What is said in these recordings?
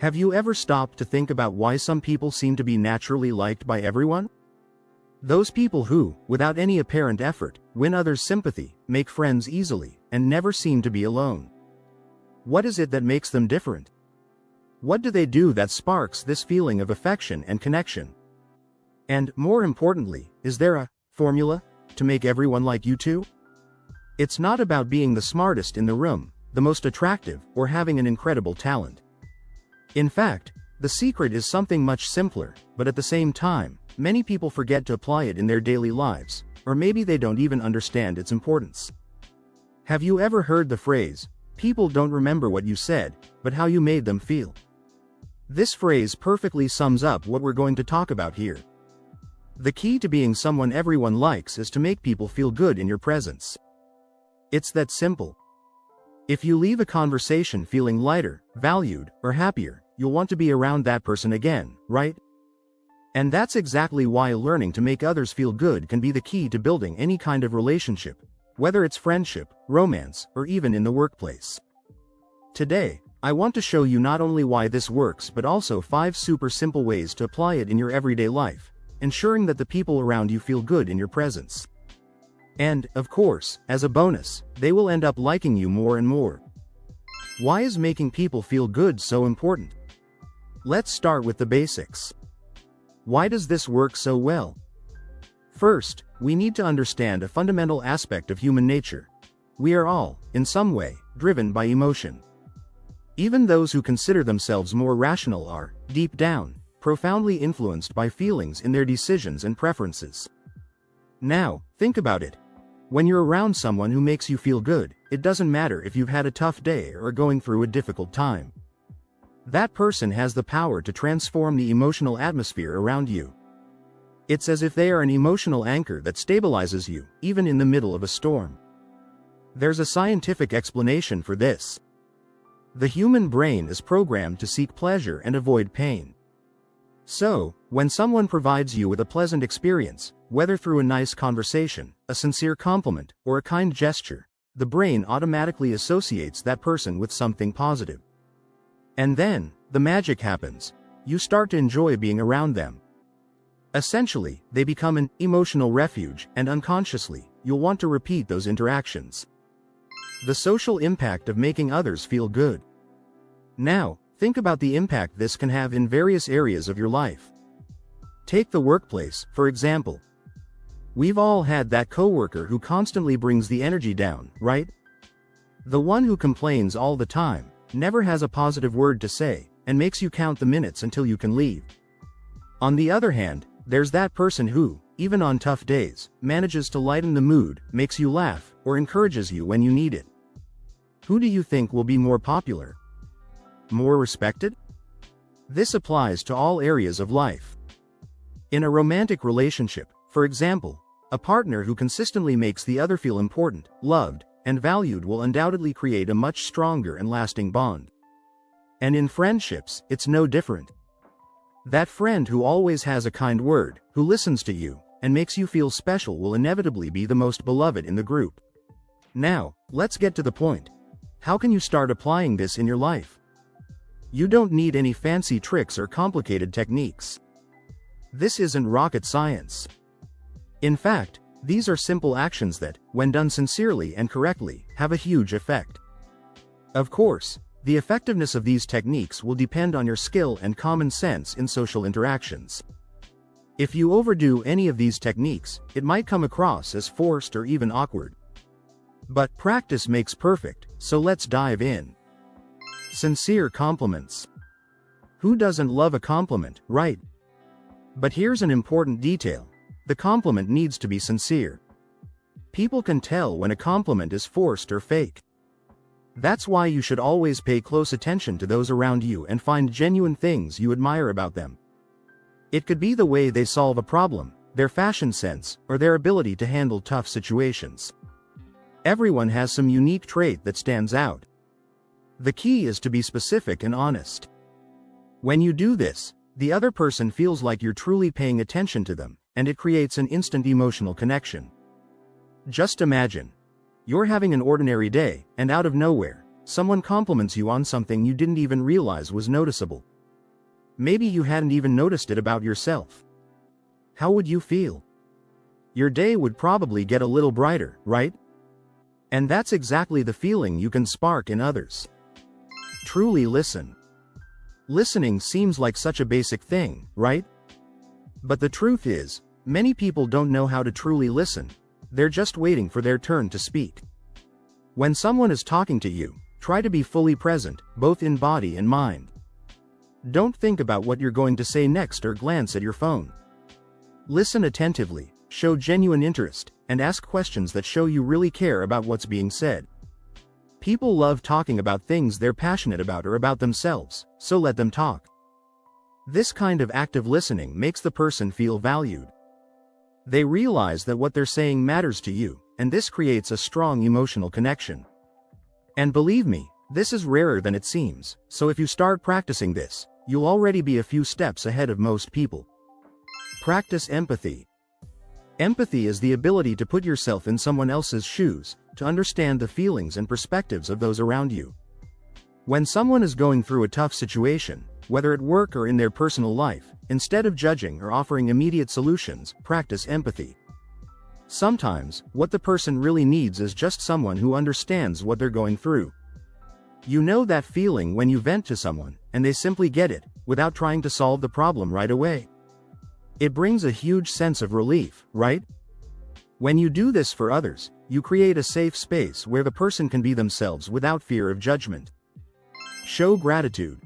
Have you ever stopped to think about why some people seem to be naturally liked by everyone? Those people who, without any apparent effort, win others' sympathy, make friends easily, and never seem to be alone. What is it that makes them different? What do they do that sparks this feeling of affection and connection? And, more importantly, is there a formula to make everyone like you too? It's not about being the smartest in the room, the most attractive, or having an incredible talent. In fact, the secret is something much simpler, but at the same time, many people forget to apply it in their daily lives, or maybe they don't even understand its importance. Have you ever heard the phrase, "People don't remember what you said, but how you made them feel"? This phrase perfectly sums up what we're going to talk about here. The key to being someone everyone likes is to make people feel good in your presence. It's that simple. If you leave a conversation feeling lighter, valued, or happier, you'll want to be around that person again, right? And that's exactly why learning to make others feel good can be the key to building any kind of relationship, whether it's friendship, romance, or even in the workplace. Today, I want to show you not only why this works but also 5 super simple ways to apply it in your everyday life, ensuring that the people around you feel good in your presence. And, of course, as a bonus, they will end up liking you more and more. Why is making people feel good so important? Let's start with the basics. Why does this work so well? First, we need to understand a fundamental aspect of human nature. We are all, in some way, driven by emotion. Even those who consider themselves more rational are, deep down, profoundly influenced by feelings in their decisions and preferences. Now, think about it. When you're around someone who makes you feel good, it doesn't matter if you've had a tough day or are going through a difficult time. That person has the power to transform the emotional atmosphere around you. It's as if they are an emotional anchor that stabilizes you, even in the middle of a storm. There's a scientific explanation for this. The human brain is programmed to seek pleasure and avoid pain. So, when someone provides you with a pleasant experience, whether through a nice conversation, a sincere compliment, or a kind gesture, the brain automatically associates that person with something positive. And then, the magic happens. You start to enjoy being around them. Essentially, they become an emotional refuge, and unconsciously, you'll want to repeat those interactions. The social impact of making others feel good. Now, think about the impact this can have in various areas of your life. Take the workplace, for example. We've all had that coworker who constantly brings the energy down, right? The one who complains all the time, never has a positive word to say, and makes you count the minutes until you can leave. On the other hand, there's that person who, even on tough days, manages to lighten the mood, makes you laugh, or encourages you when you need it. Who do you think will be more popular? More respected? This applies to all areas of life. In a romantic relationship, for example, a partner who consistently makes the other feel important, loved, and valued will undoubtedly create a much stronger and lasting bond. And in friendships, it's no different. That friend who always has a kind word, who listens to you, and makes you feel special will inevitably be the most beloved in the group. Now, let's get to the point. How can you start applying this in your life? You don't need any fancy tricks or complicated techniques. This isn't rocket science. In fact, these are simple actions that, when done sincerely and correctly, have a huge effect. Of course, the effectiveness of these techniques will depend on your skill and common sense in social interactions. If you overdo any of these techniques, it might come across as forced or even awkward. But practice makes perfect, so let's dive in. Sincere compliments. Who doesn't love a compliment, right? But here's an important detail. The compliment needs to be sincere. People can tell when a compliment is forced or fake. That's why you should always pay close attention to those around you and find genuine things you admire about them. It could be the way they solve a problem, their fashion sense, or their ability to handle tough situations. Everyone has some unique trait that stands out. The key is to be specific and honest. When you do this, the other person feels like you're truly paying attention to them, and it creates an instant emotional connection. Just imagine. You're having an ordinary day, and out of nowhere, someone compliments you on something you didn't even realize was noticeable. Maybe you hadn't even noticed it about yourself. How would you feel? Your day would probably get a little brighter, right? And that's exactly the feeling you can spark in others. Truly listen. Listening seems like such a basic thing, right? But the truth is, many people don't know how to truly listen. They're just waiting for their turn to speak. When someone is talking to you, try to be fully present, both in body and mind. Don't think about what you're going to say next or glance at your phone. Listen attentively, show genuine interest, and ask questions that show you really care about what's being said. People love talking about things they're passionate about or about themselves, so let them talk. This kind of active listening makes the person feel valued. They realize that what they're saying matters to you, and this creates a strong emotional connection. And believe me, this is rarer than it seems, so if you start practicing this, you'll already be a few steps ahead of most people. Practice empathy. Empathy is the ability to put yourself in someone else's shoes, to understand the feelings and perspectives of those around you. When someone is going through a tough situation, whether at work or in their personal life, instead of judging or offering immediate solutions, practice empathy. Sometimes, what the person really needs is just someone who understands what they're going through. You know that feeling when you vent to someone, and they simply get it, without trying to solve the problem right away. It brings a huge sense of relief, right? When you do this for others, you create a safe space where the person can be themselves without fear of judgment. Show gratitude.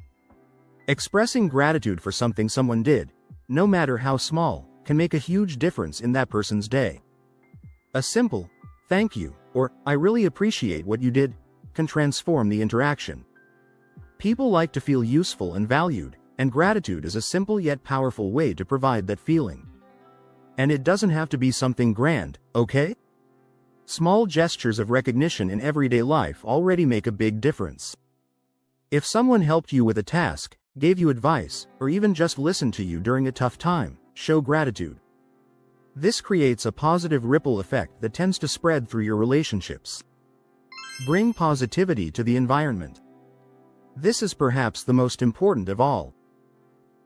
Expressing gratitude for something someone did, no matter how small, can make a huge difference in that person's day. A simple, "Thank you," or "I really appreciate what you did," can transform the interaction. People like to feel useful and valued, and gratitude is a simple yet powerful way to provide that feeling. And it doesn't have to be something grand, okay? Small gestures of recognition in everyday life already make a big difference. If someone helped you with a task, gave you advice, or even just listened to you during a tough time, show gratitude. This creates a positive ripple effect that tends to spread through your relationships. Bring positivity to the environment. This is perhaps the most important of all.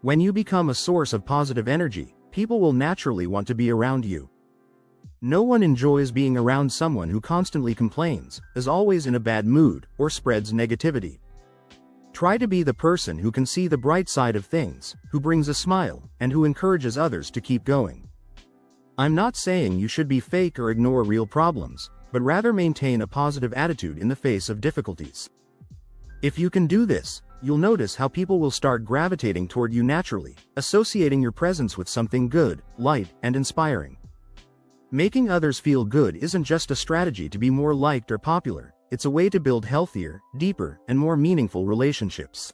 When you become a source of positive energy, people will naturally want to be around you. No one enjoys being around someone who constantly complains, is always in a bad mood, or spreads negativity. Try to be the person who can see the bright side of things, who brings a smile, and who encourages others to keep going. I'm not saying you should be fake or ignore real problems, but rather maintain a positive attitude in the face of difficulties. If you can do this, you'll notice how people will start gravitating toward you naturally, associating your presence with something good, light, and inspiring. Making others feel good isn't just a strategy to be more liked or popular, it's a way to build healthier, deeper, and more meaningful relationships.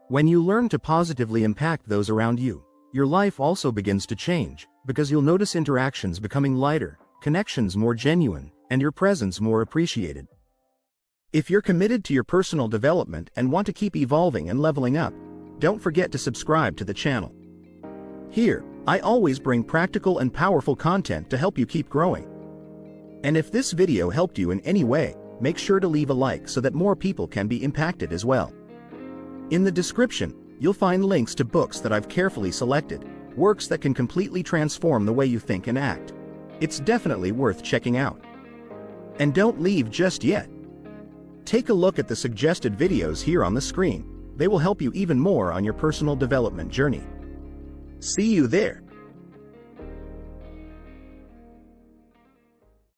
When you learn to positively impact those around you, your life also begins to change, because you'll notice interactions becoming lighter, connections more genuine, and your presence more appreciated. If you're committed to your personal development and want to keep evolving and leveling up, don't forget to subscribe to the channel. Here, I always bring practical and powerful content to help you keep growing. And if this video helped you in any way, make sure to leave a like so that more people can be impacted as well. In the description, you'll find links to books that I've carefully selected, works that can completely transform the way you think and act. It's definitely worth checking out. And don't leave just yet. Take a look at the suggested videos here on the screen. They will help you even more on your personal development journey. See you there.